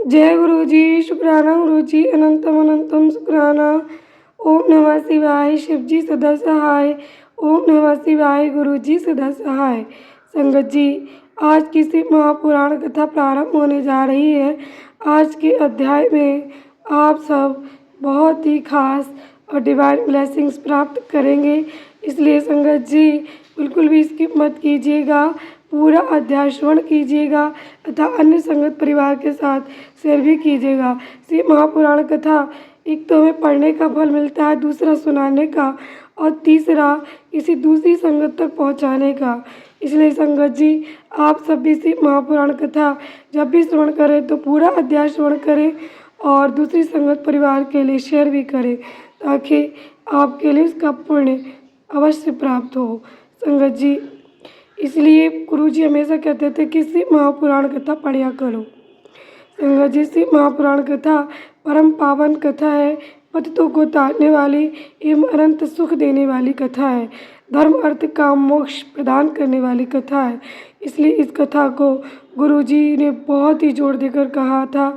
जय गुरु जी। शुक्राना गुरु जी। अनंतम अनंतम शुक्राना। ओम नमः शिवाय। शिव जी सदा सहाय। ओम नमः शिवाय। गुरु जी सदा सहाय। संगत जी, आज की शिव महापुराण कथा प्रारंभ होने जा रही है। आज के अध्याय में आप सब बहुत ही खास और डिवाइन ब्लेसिंग्स प्राप्त करेंगे, इसलिए संगत जी बिल्कुल भी स्किप मत कीजिएगा। पूरा अध्याय श्रवण कीजिएगा तथा अन्य संगत परिवार के साथ शेयर भी कीजिएगा। शिव महापुराण कथा एक तो हमें पढ़ने का फल मिलता है, दूसरा सुनाने का, और तीसरा किसी दूसरी संगत तक पहुंचाने का। इसलिए संगत जी आप सब भी शिव महापुराण कथा जब भी श्रवण करें तो पूरा अध्याय श्रवण करें और दूसरी संगत परिवार के लिए शेयर भी करें, ताकि आपके लिए उसका पुण्य अवश्य प्राप्त हो। संगत जी इसलिए गुरु जी हमेशा कहते थे कि शिव महापुराण कथा पढ़ा करो। संगत जी शिव महापुराण कथा परम पावन कथा है, पतितों को तारने वाली एवं अनंत सुख देने वाली कथा है, धर्म अर्थ काम मोक्ष प्रदान करने वाली कथा है। इसलिए इस कथा को गुरु जी ने बहुत ही जोर देकर कहा था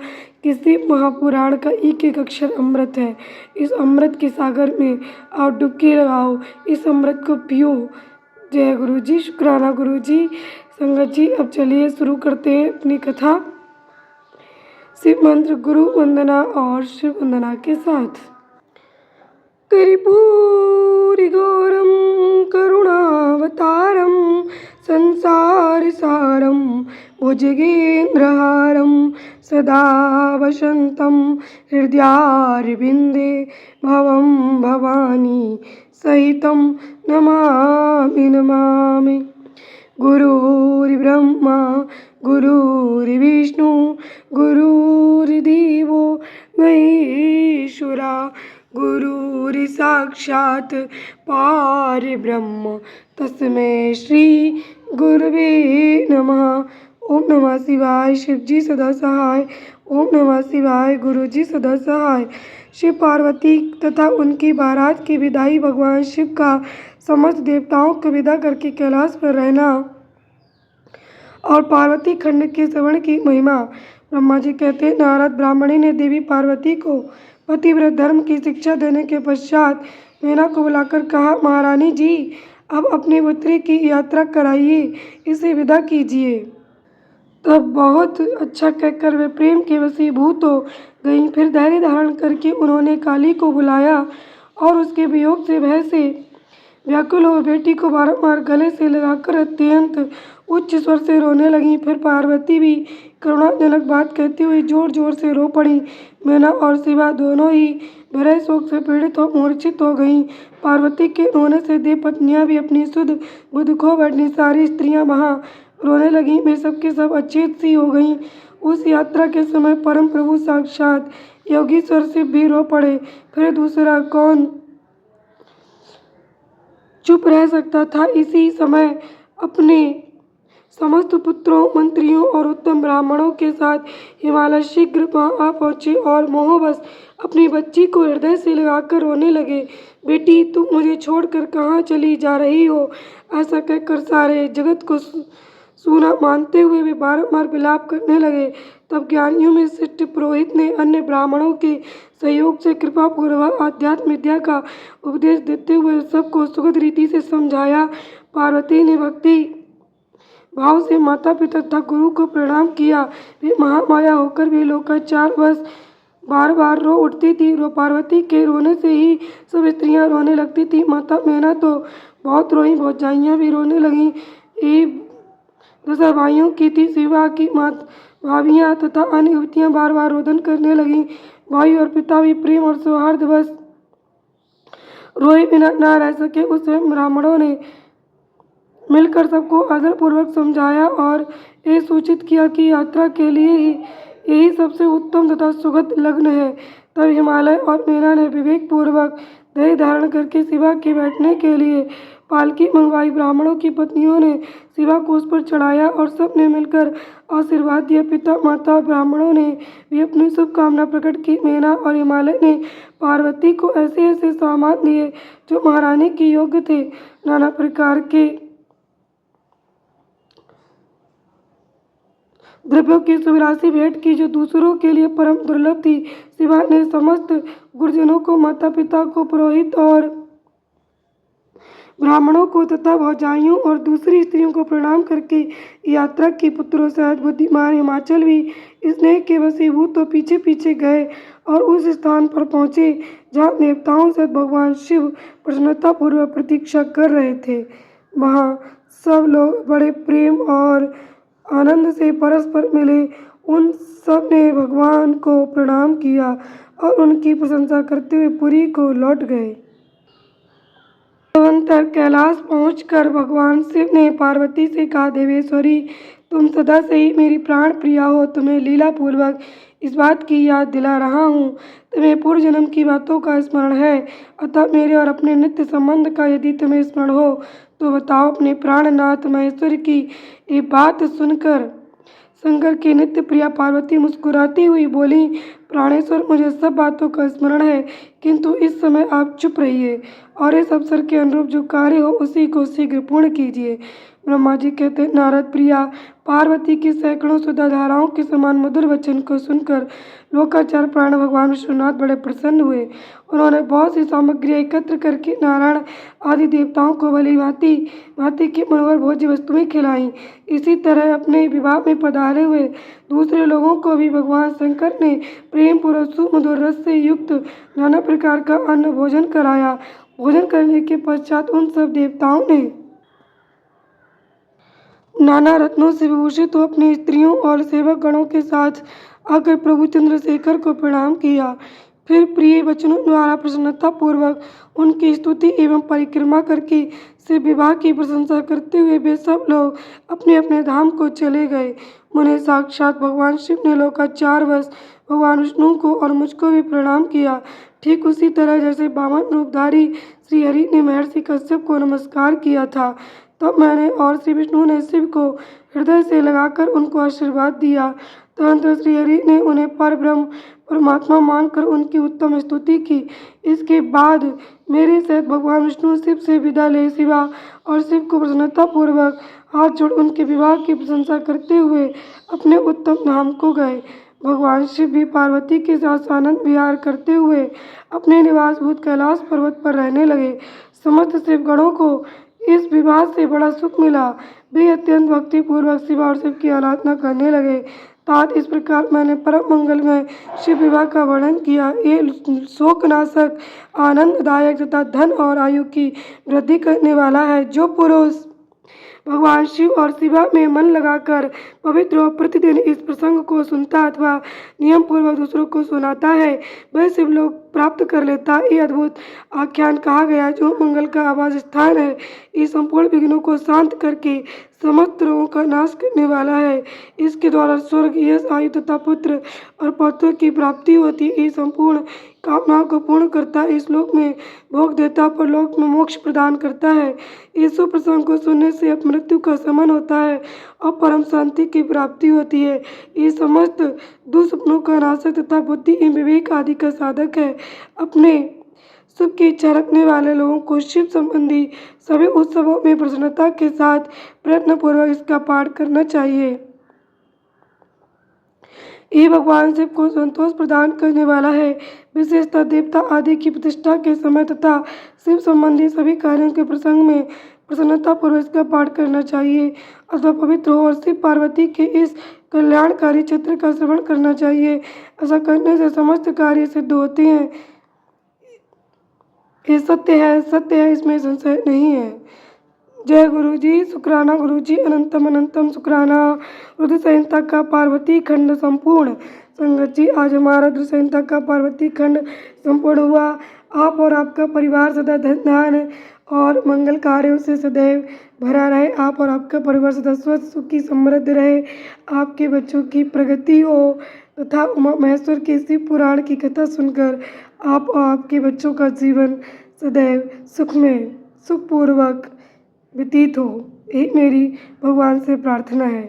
कि शिव महापुराण का एक एक अक्षर अमृत है। इस अमृत के सागर में आप डुबकी लगाओ, इस अमृत को पियो। जय गुरु जी। शुक्राना गुरु जी। संगत जी अब चलिए शुरू करते हैं अपनी कथा शिव मंत्र गुरु वंदना और शिव वंदना के साथ। कर्पूरी गौरम करुणावतारम संसार सारम भुजगेन्द्रहारम सदा वसंतम हृदयारविंदे भवम भवानी सहितं नमामि नमामि। गुरुर्ब्रह्मा गुरुर्विष्णु गुरुर्देवो महेश्वरा गुरुर्साक्षात् परब्रह्म तस्मै श्री गुरवे नमः। ओम नमः शिवाय। शिव जी सदा सहाय। ओम नमः शिवाय। गुरु जी सदा सहाय। शिव पार्वती तथा उनकी बारात की विदाई भगवान शिव का समस्त देवताओं को विदा करके कैलाश पर रहना और पार्वती खंड के श्रवण की महिमा। ब्रह्मा जी कहते हैं, नारद ब्राह्मणी ने देवी पार्वती को पतिव्रत धर्म की शिक्षा देने के पश्चात मीना को बुलाकर कहा, महारानी जी अब अपनी पुत्री की यात्रा कराइए, इसे विदा कीजिए। तब बहुत अच्छा कहकर वे प्रेम के वशीभूत हो गईं। फिर धैर्य धारण करके उन्होंने काली को बुलाया और उसके वियोग से भय से व्याकुल हो बेटी को बारंबार गले से लगाकर अत्यंत उच्च स्वर से रोने लगी। फिर पार्वती भी करुणाजनक बात कहती हुई जोर जोर से रो पड़ी। मीना और शिवा दोनों ही भरे शोक से पीड़ित हो मूर्छित हो गईं। पार्वती के रोने से देव पत्नियां भी अपनी शुद्ध बुद्ध खो बैठी। सारी स्त्रियां वहां रोने लगीं। वे सबके सब अचेत सी हो गईं। उस यात्रा के समय परम प्रभु साक्षात योगीश्वर शिव भी रो पड़े। फिर दूसरा कौन चुप रह सकता था। इसी समय अपने समस्त पुत्रों, मंत्रियों और उत्तम ब्राह्मणों के साथ हिमालय शीघ्र वहां आ पहुंचे और मोहवश अपनी बच्ची को हृदय से लगाकर रोने लगे। बेटी तुम मुझे छोड़कर कहाँ चली जा रही हो? ऐसा कहकर सारे जगत को सूना मानते हुए वे बारंबार विलाप करने लगे। तब ज्ञानियों में श्रेष्ठ पुरोहित ने अन्य ब्राह्मणों के सहयोग से कृपा पूर्वक आध्यात्म विद्या का उपदेश देते हुए सबको सुगत रीति से समझाया। पार्वती ने भक्ति भाव से माता पिता तथा गुरु को प्रणाम किया। वे महामाया होकर भी लोकाचार बस बार बार रो उठती थी। पार्वती के रोने से ही सब स्त्रियां रोने लगती थी। माता मैना तो बहुत रोई, भौजाइयाँ भी रोने लगीं। ये 10 भाइयों की थी। शिवा की भाभियाँ तथा अन्य युवतियाँ बार बार रोदन करने लगीं। भाई और पिता भी प्रेम और सौहार्द बस रोए बिना न रह सके। उस समय ब्राह्मणों ने मिलकर सबको आदरपूर्वक समझाया और ये सूचित किया कि यात्रा के लिए ही यही सबसे उत्तम तथा सुगत लग्न है। तब हिमालय और मीना ने विवेक पूर्वक धैर्य धारण करके शिवा के बैठने के लिए पालकी मंगवाई। ब्राह्मणों की पत्नियों ने शिवा को उस पर चढ़ाया और सब ने मिलकर आशीर्वाद दिया। पिता माता और ब्राह्मणों ने भी अपनी शुभकामना प्रकट की। मीना और हिमालय ने पार्वती को ऐसे ऐसे सामान दिए जो महारानी के योग्य थे। नाना प्रकार के द्रव्यों की सुविलासी भेंट की जो दूसरों के लिए परम दुर्लभ थी। शिवा ने समस्त गुरुजनों को, माता पिता को, पुरोहित और ब्राह्मणों को तथा भौजाइयों और दूसरी स्त्रियों को प्रणाम करके यात्रा की। पुत्रों सहित बुद्धिमान हिमाचल भी स्नेह के वशीभूत तो पीछे पीछे गए और उस स्थान पर पहुँचे जहाँ देवताओं सहित भगवान शिव प्रसन्नतापूर्वक प्रतीक्षा कर रहे थे। वहाँ सब लोग बड़े प्रेम और आनंद से परस्पर मिले। उन सब ने भगवान को प्रणाम किया और उनकी प्रशंसा करते हुए पुरी को लौट गए। तदनंतर कैलाश पहुंचकर भगवान शिव ने पार्वती से कहा, देवेश्वरी, तुम सदा से ही मेरी प्राण प्रिया हो। तुम्हें लीला पूर्वक इस बात की याद दिला रहा हूँ। तुम्हें पूर्व जन्म की बातों का स्मरण है, अतः मेरे और अपने नित्य संबंध का यदि तुम्हें स्मरण हो तो बताओ। अपने प्राणनाथ महेश्वर की ये बात सुनकर शंकर की नित्य प्रिया पार्वती मुस्कुराती हुई बोली, प्राणेश्वर, मुझे सब बातों का स्मरण है, किंतु इस समय आप चुप रहिए और इस अवसर के अनुरूप जो कार्य हो उसी को शीघ्र पूर्ण कीजिए। ब्रह्मा जी कहते, नारद प्रिया पार्वती की सैकड़ों सुधा धाराओं के समान मधुर वचन को सुनकर लोकाचार प्राण भगवान विष्णुनाथ बड़े प्रसन्न हुए। उन्होंने बहुत सी सामग्रियाँ एकत्र करके नारायण आदि देवताओं को भली भांति भांति की मनोहर भोज्य वस्तुएं खिलाईं। इसी तरह अपने विवाह में पधारे हुए दूसरे लोगों को भी भगवान शंकर ने प्रेम पूर्वक सुमधुर रस से युक्त नाना प्रकार का अन्न भोजन कराया। भोजन करने के पश्चात उन सब देवताओं ने नाना रत्नों से विभूषित हो अपनी स्त्रियों और सेवक गणों के साथ आकर प्रभु चंद्रशेखर को प्रणाम किया। फिर प्रिय वचनों द्वारा प्रसन्नता पूर्वक उनकी स्तुति एवं परिक्रमा करके से विवाह की प्रशंसा करते हुए वे सब लोग अपने अपने धाम को चले गए। उन्हें साक्षात भगवान शिव ने लोकाचारवश भगवान विष्णु को और मुझको भी प्रणाम किया। ठीक उसी तरह जैसे बामन रूपधारी श्री हरि ने महर्षि कश्यप को नमस्कार किया था, तब मैंने और श्री विष्णु ने शिव को हृदय से लगाकर उनको आशीर्वाद दिया। तदनंतर श्री हरि ने उन्हें परब्रह्म परमात्मा मानकर उनकी उत्तम स्तुति की। इसके बाद मेरे सहित भगवान विष्णु शिव से विदा ले शिवा और शिव को प्रसन्नतापूर्वक हाथ जोड़ उनके विवाह की प्रशंसा करते हुए अपने उत्तम धाम को गए। भगवान शिव भी पार्वती के साथ आनंद विहार करते हुए अपने निवासभूत कैलाश पर्वत पर रहने लगे। समस्त शिवगणों को इस विवाह से बड़ा सुख मिला। वे अत्यंत भक्तिपूर्वक शिव और शिव की आराधना करने लगे। तात इस प्रकार मैंने परम मंगलमय शिव विवाह का वर्णन किया। ये शोकनाशक, आनंददायक तथा धन और आयु की वृद्धि करने वाला है। जो पुरुष भगवान शिव और शिवा में मन लगाकर पवित्र और प्रतिदिन इस प्रसंग को सुनता अथवा नियम पूर्वक दूसरों को सुनाता है, वह शिवलोक प्राप्त कर लेता। ये अद्भुत आख्यान कहा गया जो मंगल का आवास स्थान है। ये संपूर्ण विघ्नों को शांत करके समस्त रोगों का नाश करने वाला है। इसके द्वारा स्वर्ग, यश, आयु तथा पुत्र और पौत्रों की प्राप्ति होती है। ये संपूर्ण कामनाओं को पूर्ण करता, इस लोक में भोग देता, पर लोक में मोक्ष प्रदान करता है। इस प्रसंग को सुनने से अपमृत्यु का शमन होता है और परम शांति की प्राप्ति होती है। ये समस्त दुःसपनों का नाशक तथा बुद्धि एवं विवेक आदि का साधक है। अपने सुख की इच्छा रखने वाले लोगों को शिव संबंधी सभी उत्सवों में प्रसन्नता के साथ प्रयत्नपूर्वक इसका पाठ करना चाहिए। ये भगवान शिव को संतोष प्रदान करने वाला है। विशेषतः देवता आदि की प्रतिष्ठा के समय तथा शिव संबंधी सभी कार्यों के प्रसंग में प्रसन्नतापूर्वक इसका पाठ करना चाहिए अथवा पवित्र हो और शिव पार्वती के इस कल्याणकारी चित्र का श्रवण करना चाहिए। ऐसा करने से समस्त कार्य सिद्ध होते हैं। ये सत्य है, इसमें संशय नहीं है। जय गुरु जी। शुक्राना गुरु जी। अनंतम अनंतम शुक्राना। रुद्र संहिता का पार्वती खंड संपूर्ण। संगत जी, आज हमारा रुद्र संहिता का पार्वती खंड संपूर्ण हुआ। आप और आपका परिवार सदा धन धान्य और मंगल कार्यों से सदैव भरा रहे। आप और आपका परिवार सदा स्वस्थ, सुखी, समृद्ध रहे। आपके बच्चों की प्रगति हो तथा उमा महेश्वर के शिव पुराण की कथा सुनकर आप और आपके बच्चों का जीवन सदैव सुख में सुखपूर्वक व्यतीत हो। यही मेरी भगवान से प्रार्थना है।